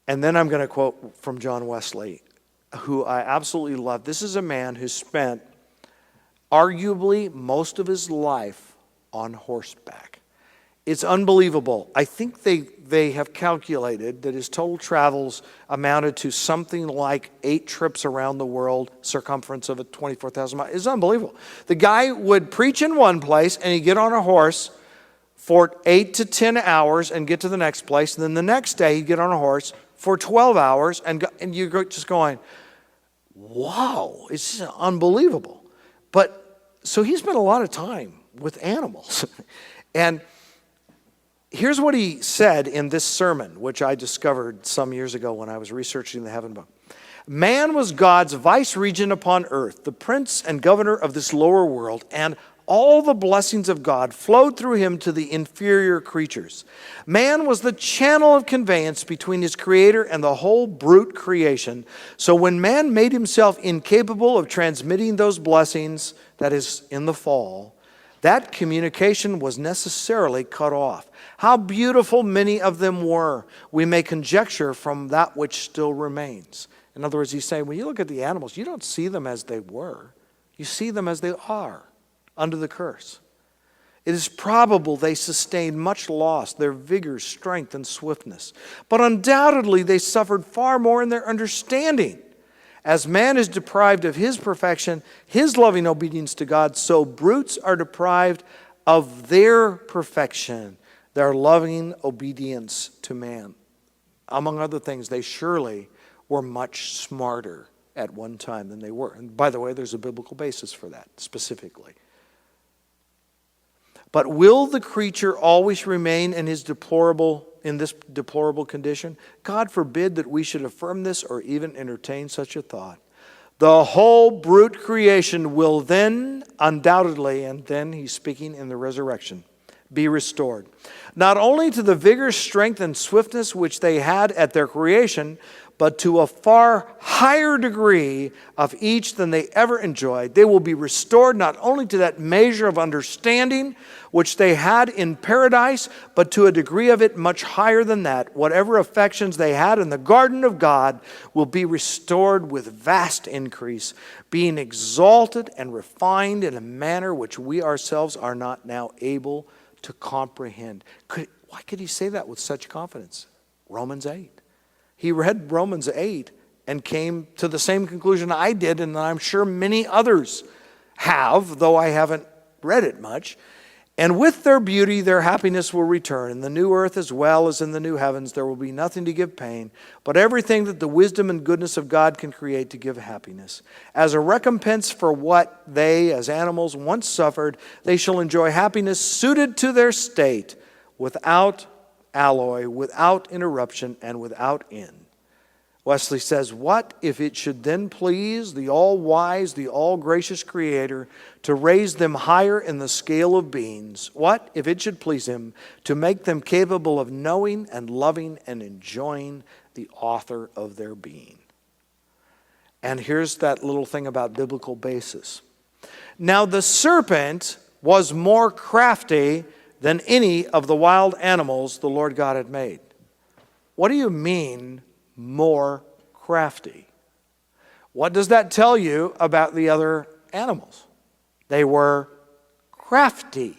And then I'm going to quote from John Wesley, who I absolutely love. This is a man who spent arguably most of his life on horseback. It's unbelievable. I think they have calculated that his total travels amounted to something like 8 trips around the world, circumference of 24,000 miles. It's unbelievable. The guy would preach in one place and he'd get on a horse for 8 to 10 hours and get to the next place. And then the next day he'd get on a horse for 12 hours and you're just going, wow, it's just unbelievable. But so he spent a lot of time with animals. And here's what he said in this sermon, which I discovered some years ago when I was researching the Heaven book. Man was God's vice-regent upon earth, the prince and governor of this lower world, and all the blessings of God flowed through him to the inferior creatures. Man was the channel of conveyance between his creator and the whole brute creation. So when man made himself incapable of transmitting those blessings, that is, in the fall, that communication was necessarily cut off. How beautiful many of them were, we may conjecture from that which still remains. In other words, he's saying, when you look at the animals, you don't see them as they were. You see them as they are under the curse. It is probable they sustained much loss, their vigor, strength, and swiftness. But undoubtedly they suffered far more in their understanding. As man is deprived of his perfection, his loving obedience to God, so brutes are deprived of their perfection, their loving obedience to man. Among other things, they surely were much smarter at one time than they were. And by the way, there's a biblical basis for that specifically. But will the creature always remain in this deplorable condition? God forbid that we should affirm this or even entertain such a thought. The whole brute creation will then undoubtedly, and then he's speaking in the resurrection, be restored. Not only to the vigor, strength, and swiftness which they had at their creation, but to a far higher degree of each than they ever enjoyed. They will be restored not only to that measure of understanding which they had in paradise, but to a degree of it much higher than that. Whatever affections they had in the garden of God will be restored with vast increase, being exalted and refined in a manner which we ourselves are not now able to comprehend. Why could he say that with such confidence? Romans 8. He read Romans 8 and came to the same conclusion I did, and I'm sure many others have, though I haven't read it much. And with their beauty, their happiness will return. In the new earth as well as in the new heavens, there will be nothing to give pain, but everything that the wisdom and goodness of God can create to give happiness. As a recompense for what they, as animals, once suffered, they shall enjoy happiness suited to their state, without alloy, without interruption, and without end. Wesley says, what if it should then please the all-wise, the all-gracious Creator to raise them higher in the scale of beings? What if it should please Him to make them capable of knowing and loving and enjoying the author of their being? And here's that little thing about biblical basis. Now the serpent was more crafty than any of the wild animals the Lord God had made. What do you mean, more crafty? What does that tell you about the other animals? They were crafty.